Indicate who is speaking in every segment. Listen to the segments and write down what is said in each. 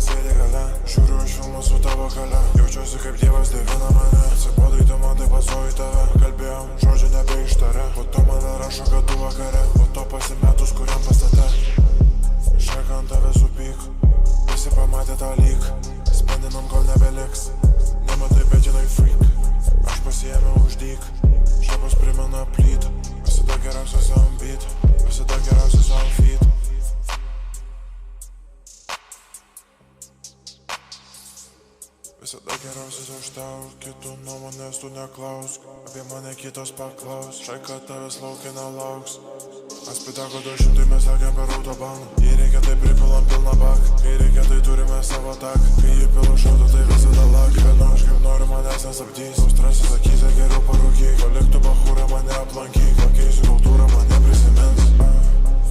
Speaker 1: sėdi gale. Žiūriu iš filmų su tavo gale. Jaučiuosi kaip Dievas dievina mane. Atsibodai tu man, tai pasoju tave. Kalbėjom, žodžių nebeištarė. Po to man rašo, kad tu vakare. Po to pasimetus kuriam pastate. Šeka ant tave supyk. Visi pamatė tą lyg. Spendinam kol nebeliks. Nematai, bet žinai freak. Aš pasiėmiau uždyk. Šapas primena plyt. Visada geriausias ant beat. Visada geriausias ant feet. Visada geriausias aš tau, kitų nuomonės tu neklausk. Apie mane kitos paklaus, šaika tavęs laukia nelauks. Aspitako 200 mes lekiam per autobaną. Jei reikia tai pripilam pilną baką. Kai reikia tai turime savo taką. Kai jį pila šaudo tai visada lak. Gyvenu aš kaip noriu, manęs nesabdys. Austrasis akyse geriau parūkyk. Paliktų bachūrą mane aplankyk. Pakeisiu kultūrą mane prisimins.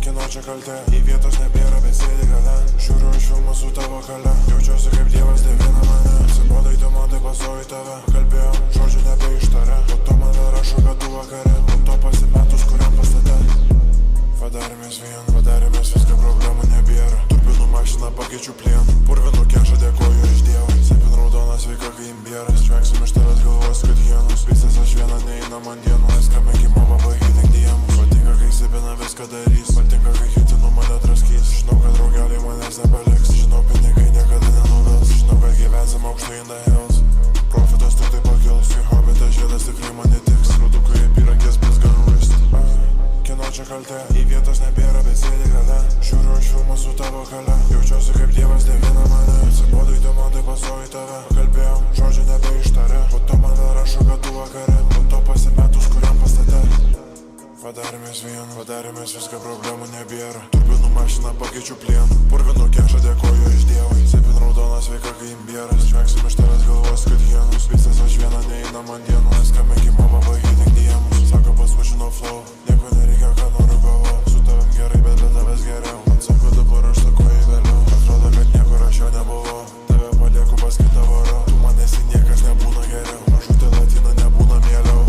Speaker 1: Kino čia kaltė, į vietos nebėra, bet sėdi gale. Žiūriu iš filmų su tavo gale. Jaučiuosi kaip Dievas dievina mane. Atsibodai tu man, tai pasoju tave. Kalbėjom, žodžių nebeištarė. Po to man rašo, kad tu vakare. Po to pasimetus kuriam pastate. Padarėmės viską, problemų nebėra. Turbinų mašiną pakeičiu plienu. Purvinų kešą dėkoju iš Dievo. Sepin raudonas sveika kai imbieras. Žvengsim iš tavęs galvos, kad hienos. Pistas aš vieną neina man dienų. Neskambink į mamą, pahytink diemus. Patinka kai sipina viską darys. Patinka kai hitinu mane draskys. Žinau, kad draugeliai manęs nepaliks. Žinau, pinigai niekada nenuvils. Žinau, kad gyvensim aukštai in the hills. Profitas tik tai pakils. Kai hobbitas žiedas tikrai man netiks. Raudukai apyrankės bus gun wrist. Kino čia kaltė, į vietos nebėra, bet sėdi gale. Žiūriu iš filmų su tavo gale. Jaučiuosi kaip Dievas dievina mane. Atsibodai tu man, tai pasoju tave. Kalbėjom, žodžių nebeištarė. Po to man rašo, kad tu vakare. Po to pasimetus kuriam pastate. Padarėmės viską, problemų nebėra. Turbinų mašiną pakeičiu plienu. Purvinų kešą dėkoju iš Dievo. Sepin raudonas sveika kai imbieras. Žvengsim iš tavęs galvos, kad hienos. Pistas aš vieną neina man dienų. Neskambink į mamą, pahytink diemus. Sako pasvažino flow. Nieko nereikia, ką noriu galvo. Su tavim gerai, bet be tavęs geriau. Man sako dabar aš sakoju vėliau. Atrodo, kad niekur aš jau nebuvau. Tave palieku pas kitą varau. Tu man esi niekas nebūna geriau. Mažutė latina nebūna mieliau.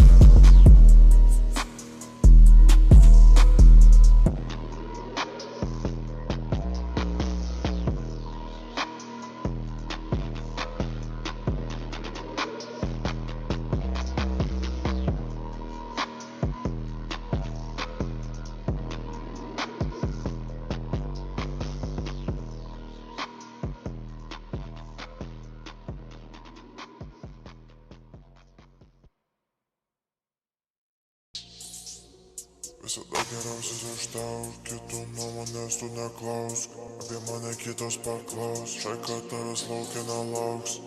Speaker 1: Visada geriausias aš tau, kitų nuomonės tu neklausk. Apie mane kitos paklaus, šaika tavęs laukia nelauks.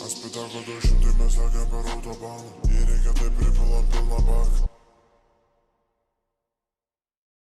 Speaker 1: Aspitako 200 mes lekiam per autobaną. Jei reikia tai pripilam pilną baką.